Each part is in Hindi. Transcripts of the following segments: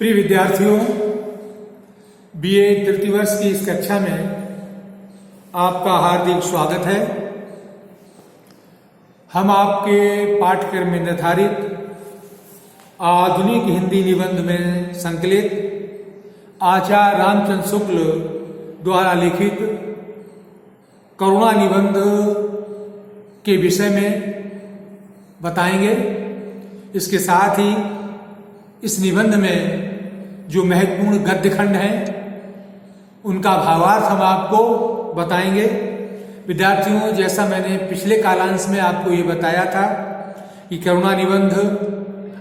प्रिय विद्यार्थियों, बीए तृतीय वर्ष की इस कक्षा में आपका हार्दिक स्वागत है। हम आपके पाठ्यक्रम में निर्धारित आधुनिक हिंदी निबंध में संकलित आचार्य रामचंद्र शुक्ल द्वारा लिखित करुणा निबंध के विषय में बताएंगे। इसके साथ ही इस निबंध में जो महत्वपूर्ण गद्य खंड हैं उनका भावार्थ हम आपको बताएंगे। विद्यार्थियों, जैसा मैंने पिछले कालांश में आपको ये बताया था कि करुणा निबंध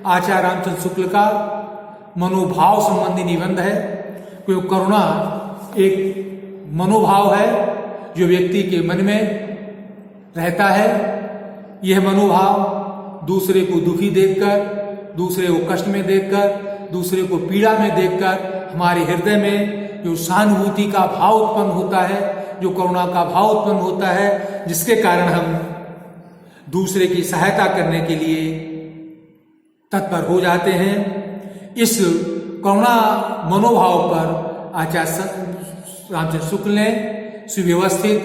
आचार्य रामचंद्र शुक्ल का मनोभाव संबंधी निबंध है, क्योंकि करुणा एक मनोभाव है जो व्यक्ति के मन में रहता है। यह मनोभाव दूसरे को दुखी देखकर, दूसरे को कष्ट में देखकर, दूसरे को पीड़ा में देखकर हमारे हृदय में जो सहानुभूति का भाव उत्पन्न होता है, जो करुणा का भाव उत्पन्न होता है, जिसके कारण हम दूसरे की सहायता करने के लिए तत्पर हो जाते हैं। इस करुणा मनोभाव पर आचार्य रामचंद्र शुक्ल ने सुव्यवस्थित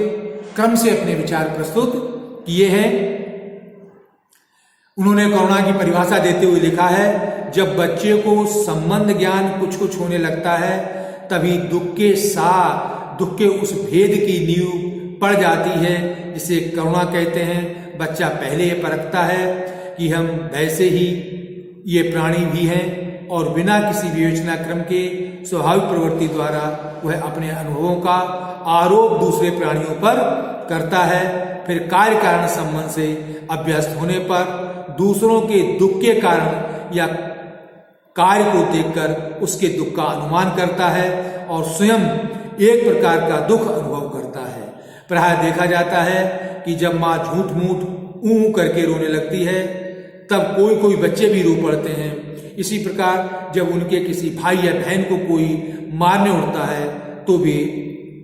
क्रम से अपने विचार प्रस्तुत किए हैं। उन्होंने करुणा की परिभाषा देते हुए लिखा है, जब बच्चे को संबंध ज्ञान कुछ कुछ होने लगता है तभी दुख के उस भेद की नींव पड़ जाती है, जिसे करुणा कहते हैं। बच्चा पहले ये परखता है कि हम वैसे ही ये प्राणी भी हैं और बिना किसी विवेचना क्रम के स्वाभाविक प्रवृत्ति द्वारा वह अपने अनुभवों का आरोप दूसरे प्राणियों पर करता है। फिर कार्य कारण संबंध से अभ्यस्त होने पर दूसरों के दुख के कारण या कार्य को देखकर उसके दुख का अनुमान करता है और स्वयं एक प्रकार का दुख अनुभव करता है। प्रायः देखा जाता है कि जब माँ झूठ मूठ ऊँ करके रोने लगती है तब कोई कोई बच्चे भी रो पड़ते हैं। इसी प्रकार जब उनके किसी भाई या बहन को कोई मारने उठता है तो वे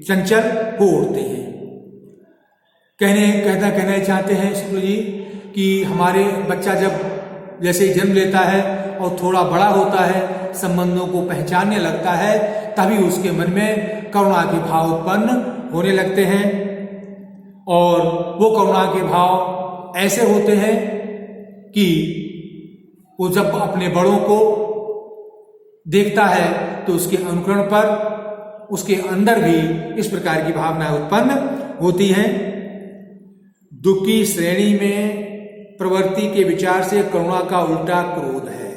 चंचल हो उठते हैं। कहना चाहते हैं शुक्ल जी कि हमारे बच्चा जब जैसे ही जन्म लेता है और थोड़ा बड़ा होता है, संबंधों को पहचानने लगता है, तभी उसके मन में करुणा के भाव उत्पन्न होने लगते हैं। और वो करुणा के भाव ऐसे होते हैं कि वो जब अपने बड़ों को देखता है तो उसके अनुकरण पर उसके अंदर भी इस प्रकार की भावनाएं उत्पन्न होती हैं। दुख की श्रेणी में प्रवृत्ति के विचार से करुणा का उल्टा क्रोध है।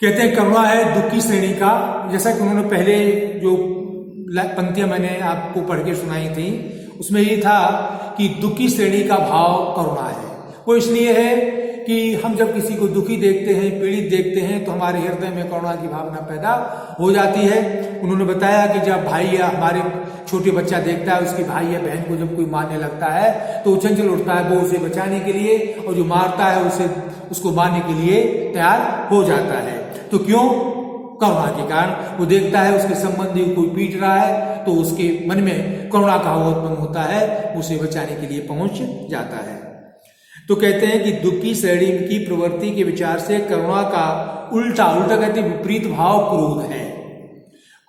कहते हैं करुणा है दुख की श्रेणी का। जैसा कि उन्होंने पहले जो पंक्तियां मैंने आपको पढ़ के सुनाई थी उसमें ये था कि दुख की श्रेणी का भाव करुणा है। वो इसलिए है कि हम जब किसी को दुखी देखते हैं, पीड़ित देखते हैं, तो हमारे हृदय में करुणा की भावना पैदा हो जाती है। उन्होंने बताया कि जब भाई या हमारे छोटे बच्चा देखता है उसकी भाई या बहन को जब कोई मारने लगता है तो चंचल उठता है, वो उसे बचाने के लिए, और जो मारता है उसको मारने के लिए तैयार हो जाता है। तो क्यों? करुणा के कारण। वो देखता है उसके संबंधी कोई पीट रहा है तो उसके मन में करुणा का भाव उत्पन्न होता है, उसे बचाने के लिए पहुंच जाता है। तो कहते हैं कि दुख की श्रेणी की प्रवृत्ति के विचार से करुणा का उल्टा कहते हैं विपरीत भाव क्रोध है।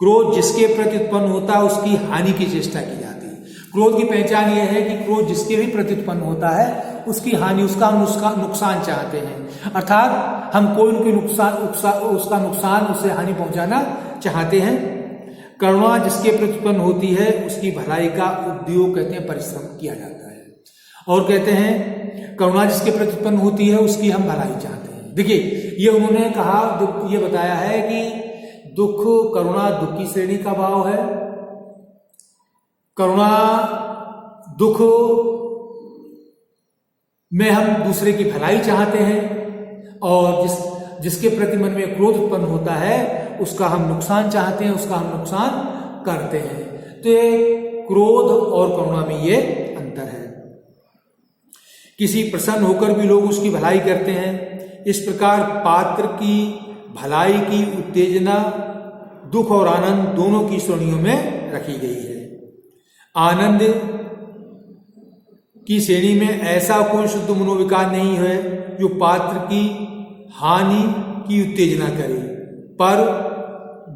क्रोध जिसके प्रति उत्पन्न होता है उसकी हानि की चेष्टा की जाती है। क्रोध की पहचान यह है कि क्रोध जिसके भी प्रति उत्पन्न होता है उसकी हानि, उसका नुकसान चाहते हैं। अर्थात हम कोई उनके उसका नुकसान, उससे हानि पहुंचाना चाहते हैं। करुणा जिसके प्रति उत्पन्न होती है उसकी भलाई का उद्योग कहते हैं परिश्रम किया जाता है। और कहते हैं करुणा जिसके प्रति उत्पन्न होती है उसकी हम भलाई चाहते हैं। देखिए, ये उन्होंने कहा, ये बताया है कि करुणा दुख की श्रेणी का भाव है। करुणा दुख में हम दूसरे की भलाई चाहते हैं, और जिसके प्रति मन में क्रोध उत्पन्न होता है उसका हम नुकसान चाहते हैं, उसका हम नुकसान करते हैं। तो ये क्रोध और करुणा में ये अंतर है। किसी प्रसन्न होकर भी लोग उसकी भलाई करते हैं। इस प्रकार पात्र की भलाई की उत्तेजना दुख और आनंद दोनों की श्रेणियों में रखी गई है। आनंद की श्रेणी में ऐसा कोई शुद्ध मनोविकार नहीं है जो पात्र की हानि की उत्तेजना करे। पर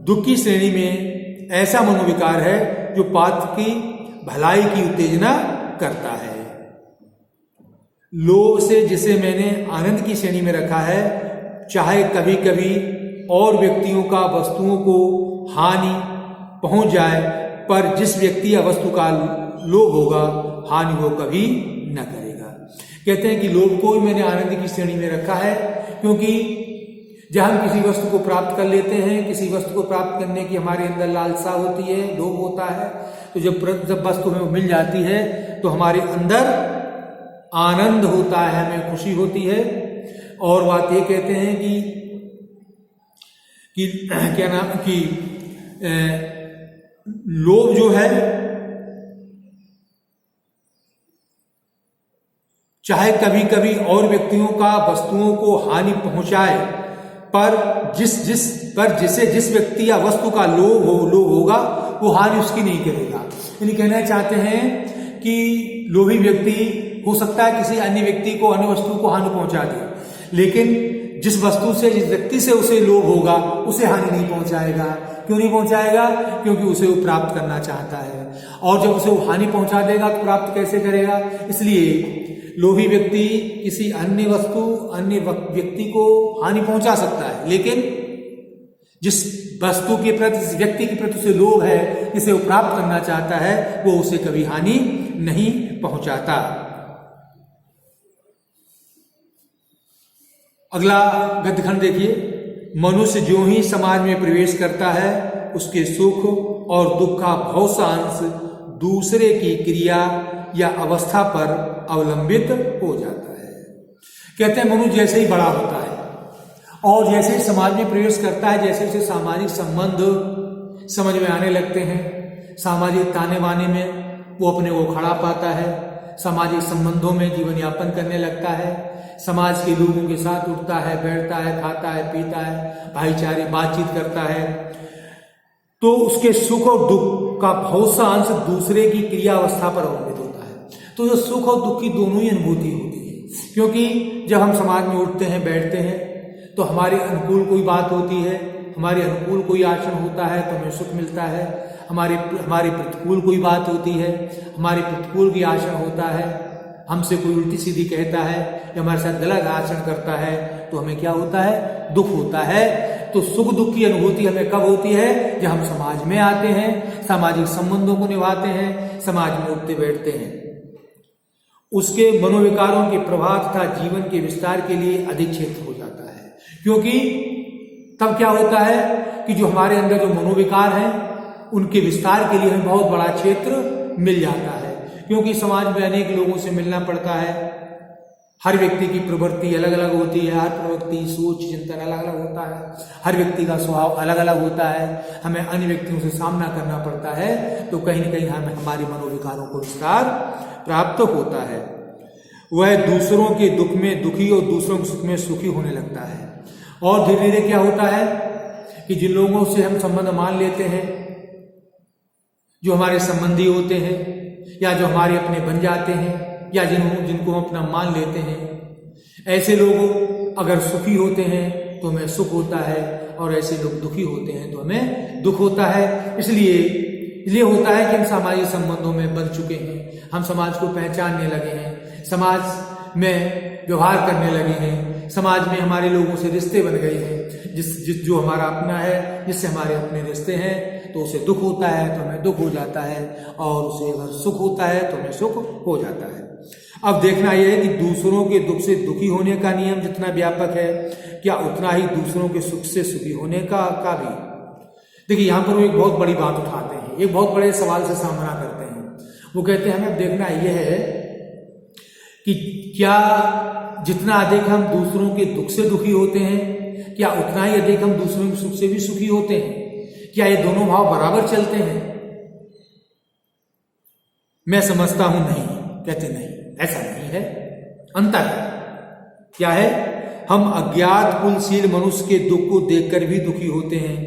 दुख की श्रेणी में ऐसा मनोविकार है जो पात्र की भलाई की उत्तेजना करता है। लोभ से, जिसे मैंने आनंद की श्रेणी में रखा है, चाहे कभी कभी और व्यक्तियों का वस्तुओं को हानि पहुंच जाए, पर जिस व्यक्ति या वस्तु का लोभ होगा हानि वो कभी न करेगा। कहते हैं कि लोभ को भी मैंने आनंद की श्रेणी में रखा है, क्योंकि जब हम किसी वस्तु को प्राप्त कर लेते हैं, किसी वस्तु को प्राप्त करने की हमारे अंदर लालसा होती है, लोभ होता है, तो जब वस्तु हमें मिल जाती है तो हमारे अंदर आनंद होता है, हमें खुशी होती है। और बात ये कहते हैं कि क्या नाम कि लोभ जो है चाहे कभी कभी और व्यक्तियों का वस्तुओं को हानि पहुंचाए, पर जिस व्यक्ति या वस्तु का लोभ होगा वो हानि उसकी नहीं करेगा। यानी कहना चाहते हैं कि लोभी व्यक्ति हो सकता है किसी अन्य व्यक्ति को, अन्य वस्तु को हानि पहुंचा दे, लेकिन जिस वस्तु से, जिस व्यक्ति से उसे लोभ होगा उसे हानि नहीं पहुंचाएगा। क्यों नहीं पहुंचाएगा? क्योंकि उसे वो प्राप्त करना चाहता है, और जब उसे वो हानि पहुंचा देगा तो प्राप्त कैसे करेगा? इसलिए लोभी व्यक्ति किसी अन्य वस्तु, अन्य व्यक्ति को हानि पहुंचा सकता है, लेकिन जिस वस्तु के प्रति, जिस व्यक्ति के प्रति उसे लोभ है, जिसे वो प्राप्त करना चाहता है, वो उसे कभी हानि नहीं पहुंचाता। अगला गद्यखंड देखिए। मनुष्य जो ही समाज में प्रवेश करता है, उसके सुख और दुख का बहुत सा अंश दूसरे की क्रिया या अवस्था पर अवलंबित हो जाता है। कहते हैं मनुष्य जैसे ही बड़ा होता है और जैसे ही समाज में प्रवेश करता है, जैसे उसे सामाजिक संबंध समझ में आने लगते हैं, सामाजिक ताने बाने में वो अपने को खड़ा पाता है, सामाजिक संबंधों में जीवन यापन करने लगता है, समाज के लोगों के साथ उठता है, बैठता है, खाता है, पीता है, भाईचारे बातचीत करता है, तो उसके सुख और दुख का बहुत सा अंश दूसरे की क्रिया अवस्था पर अवलंबित होता है। तो जो सुख और दुख की दोनों ही अनुभूति होती है, क्योंकि जब हम समाज में उठते हैं, बैठते हैं, तो हमारे अनुकूल कोई बात होती है, हमारे अनुकूल कोई आचरण होता है तो हमें सुख मिलता है, हमारे प्रतिकूल कोई बात होती है, हमारे प्रतिकूल की आचरण होता है, हमसे कोई उल्टी सीधी कहता है या हमारे साथ गलत आचरण करता है तो हमें क्या होता है? दुख होता है। तो सुख दुख की अनुभूति हमें कब होती है? जब हम समाज में आते हैं, सामाजिक संबंधों को निभाते हैं, समाज में उठते बैठते हैं। उसके मनोविकारों के प्रभाव तथा जीवन के विस्तार के लिए अधिक क्षेत्र हो जाता है, क्योंकि तब क्या होता है कि जो हमारे अंदर जो मनोविकार हैं उनके विस्तार के लिए हमें बहुत बड़ा क्षेत्र मिल जाता है, क्योंकि समाज में अनेक लोगों से मिलना पड़ता है। हर व्यक्ति की प्रवृत्ति अलग अलग होती है, हर प्रवृत्ति, सोच, चिंतन अलग अलग होता है, हर व्यक्ति का स्वभाव अलग अलग होता है, हमें अन्य व्यक्तियों से सामना करना पड़ता है, तो कहीं न कहीं हमें हमारे मनोविकारों को विस्तार प्राप्त होता है। वह दूसरों के दुख में दुखी और दूसरों के सुख में सुखी होने लगता है। और धीरे धीरे क्या होता है कि जिन लोगों से हम संबंध मान लेते हैं, जो हमारे संबंधी होते हैं या जो हमारे अपने बन जाते हैं या जिनको हम अपना मान लेते हैं, ऐसे लोग अगर सुखी होते हैं तो हमें सुख होता है, और ऐसे लोग दुखी होते हैं तो हमें दुख होता है। इसलिए होता है कि हम सामाजिक संबंधों में बंध चुके हैं, हम समाज को पहचानने लगे हैं, समाज में व्यवहार करने लगे हैं, समाज में हमारे लोगों से रिश्ते बन गए हैं, जो हमारा अपना है, जिससे हमारे अपने रिश्ते हैं, तो उसे दुख होता है तो हमें दुख हो जाता है, और उसे अगर सुख होता है तो हमें सुख हो जाता है। अब देखना यह है कि दूसरों के दुख से दुखी होने का नियम जितना व्यापक है, क्या उतना ही दूसरों के सुख से सुखी होने का भी। देखिए यहाँ पर वो एक बहुत बड़ी बात उठाते हैं, एक बहुत बड़े सवाल से सामना करते हैं। वो कहते हैं हमें देखना यह है कि क्या जितना अधिक हम दूसरों के दुख से दुखी होते हैं, क्या उतना ही अधिक हम दूसरों के सुख से भी सुखी होते हैं? क्या ये दोनों भाव बराबर चलते हैं? मैं समझता हूं नहीं। कहते नहीं, ऐसा नहीं है, अंतर है। क्या है? हम अज्ञात कुलशील मनुष्य के दुख को देखकर भी दुखी होते हैं।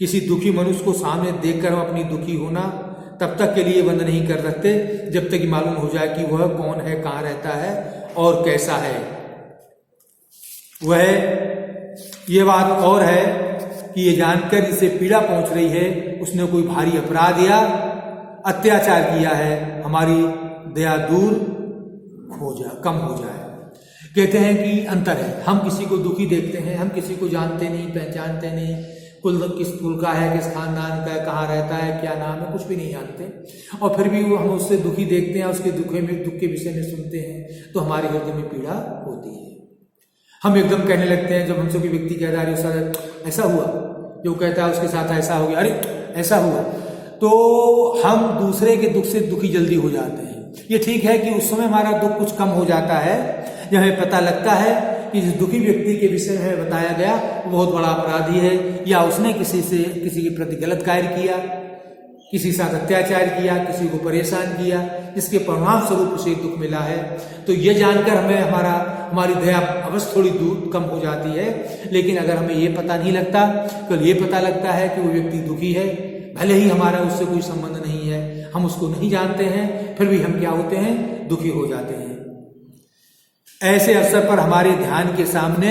किसी दुखी मनुष्य को सामने देखकर हम अपनी दुखी होना तब तक के लिए बंद नहीं कर सकते जब तक कि मालूम हो जाए कि वह कौन है, कहां रहता है और कैसा है। वह ये बात और है कि ये जानकर जिसे पीड़ा पहुंच रही है उसने कोई भारी अपराध या अत्याचार किया है, हमारी दया दूर कम हो जाए। कहते हैं कि अंतर है, हम किसी को दुखी देखते हैं, हम किसी को जानते नहीं, पहचानते नहीं, कुल किस कुल का है, किस खानदान का है, कहाँ रहता है, क्या नाम है, कुछ भी नहीं जानते, और फिर भी हम उससे दुखी देखते हैं, उसके दुख के विषय में सुनते हैं तो हमारे हृदय में पीड़ा होती है। हम एकदम कहने लगते हैं, जब हमसे कोई व्यक्ति कह रहा है सर ऐसा हुआ, जो कहता है उसके साथ ऐसा हो गया, अरे ऐसा हुआ, तो हम दूसरे के दुख से दुखी जल्दी हो जाते हैं। ये ठीक है कि उस समय हमारा दुख कुछ कम हो जाता है जब हमें पता लगता है कि जिस दुखी व्यक्ति के विषय में बताया गया वो बहुत बड़ा अपराधी है, या उसने किसी के प्रति गलत कार्य किया, किसी के साथ अत्याचार किया, किसी को परेशान किया, जिसके परिणाम स्वरूप उसे दुख मिला है। तो ये जानकर हमें हमारी दया अवश्य थोड़ी दूर कम हो जाती है। लेकिन अगर हमें ये पता नहीं लगता, केवल ये पता लगता है कि वो व्यक्ति दुखी है, भले ही हमारा उससे कोई संबंध नहीं है, हम उसको नहीं जानते हैं, फिर भी हम क्या होते हैं, दुखी हो जाते हैं। ऐसे अवसर पर हमारे ध्यान के सामने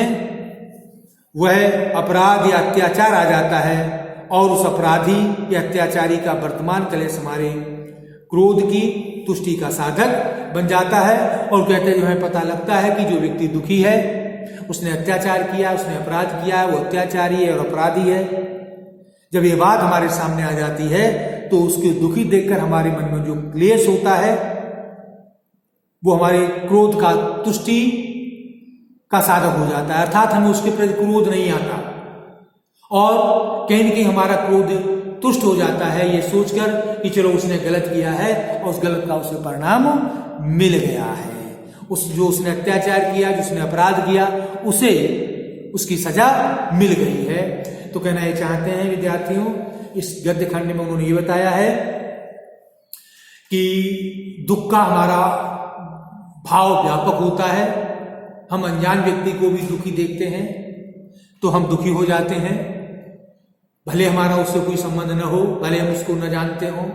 वह अपराध या अत्याचार आ जाता है और उस अपराधी या अत्याचारी का वर्तमान कलेश हमारे क्रोध की तुष्टि का साधक बन जाता है। और कहते हैं, जो हमें पता लगता है कि जो व्यक्ति दुखी है, उसने अत्याचार किया, उसने अपराध किया, वो अत्याचारी है और अपराधी है। जब ये बात हमारे सामने आ जाती है तो उसके दुखी देखकर हमारे मन में जो क्लेश होता है वो हमारे क्रोध का तुष्टि का साधक हो जाता है, अर्थात हमें उसके प्रति क्रोध नहीं आता और कहीं न कहीं हमारा क्रोध तुष्ट हो जाता है, ये सोचकर कि चलो उसने गलत किया है और उस गलत का उसे परिणाम मिल गया है। जो उसने अत्याचार किया, जिसने अपराध किया, उसे उसकी सजा मिल गई है। तो कहना ये चाहते हैं विद्यार्थियों, इस गद्य खंड में उन्होंने ये बताया है कि दुख का हमारा भाव व्यापक होता है। हम अनजान व्यक्ति को भी दुखी देखते हैं तो हम दुखी हो जाते हैं, भले हमारा उससे कोई संबंध न हो, भले हम उसको न जानते हो,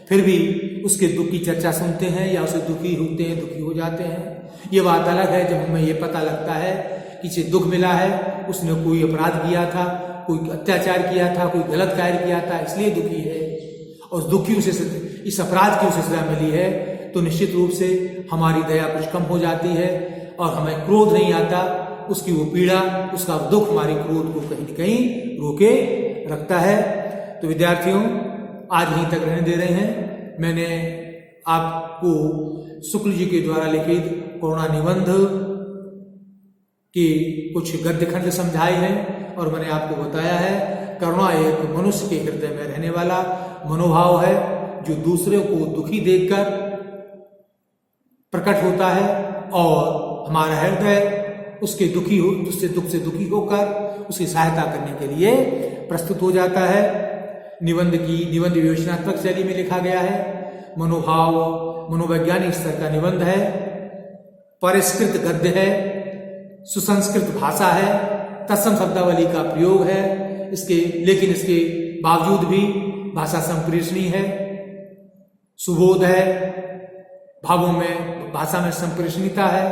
फिर भी उसके दुख की चर्चा सुनते हैं या उसे दुखी होते हैं, दुखी हो जाते हैं। ये बात अलग है जब हमें ये पता लगता है कि इसे दुख मिला है, उसने कोई अपराध किया था, कोई अत्याचार किया था, कोई गलत कार्य किया था, इसलिए दुखी है और दुखी इस अपराध की उसे सजा मिली है, तो निश्चित रूप से हमारी दया कुछ कम हो जाती है और हमें क्रोध नहीं आता। उसकी वो पीड़ा, उसका दुख हमारी क्रोध को कहीं न कहीं रोके रखता है। तो विद्यार्थियों, आज यहीं तक रहने दे रहे हैं। मैंने आपको शुक्ल जी के द्वारा लिखित करुणा निबंध के कुछ गद्य खंड समझाए हैं और मैंने आपको बताया है करुणा एक मनुष्य के हृदय में रहने वाला मनोभाव है जो दूसरे को दुखी देखकर प्रकट होता है और हमारा हृदय उसके दुख से दुखी होकर उसकी सहायता करने के लिए प्रस्तुत हो जाता है। निबंध विवेचनात्मक शैली में लिखा गया है। मनोवैज्ञानिक स्तर का निबंध है, परिष्कृत गद्य है, सुसंस्कृत भाषा है, तत्सम शब्दावली का प्रयोग है, लेकिन इसके बावजूद भी भाषा संप्रेषणीय है, सुबोध है, भावों में भाषा में संप्रेषणीयता है।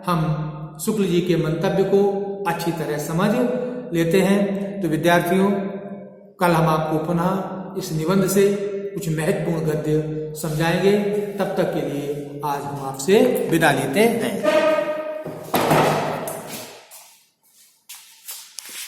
हम शुक्ल जी के मंतव्य को अच्छी तरह समझ लेते हैं। तो विद्यार्थियों, कल हम आपको पुनः इस निबंध से कुछ महत्वपूर्ण गद्य समझाएंगे। तब तक के लिए आज हम आपसे विदा लेते हैं।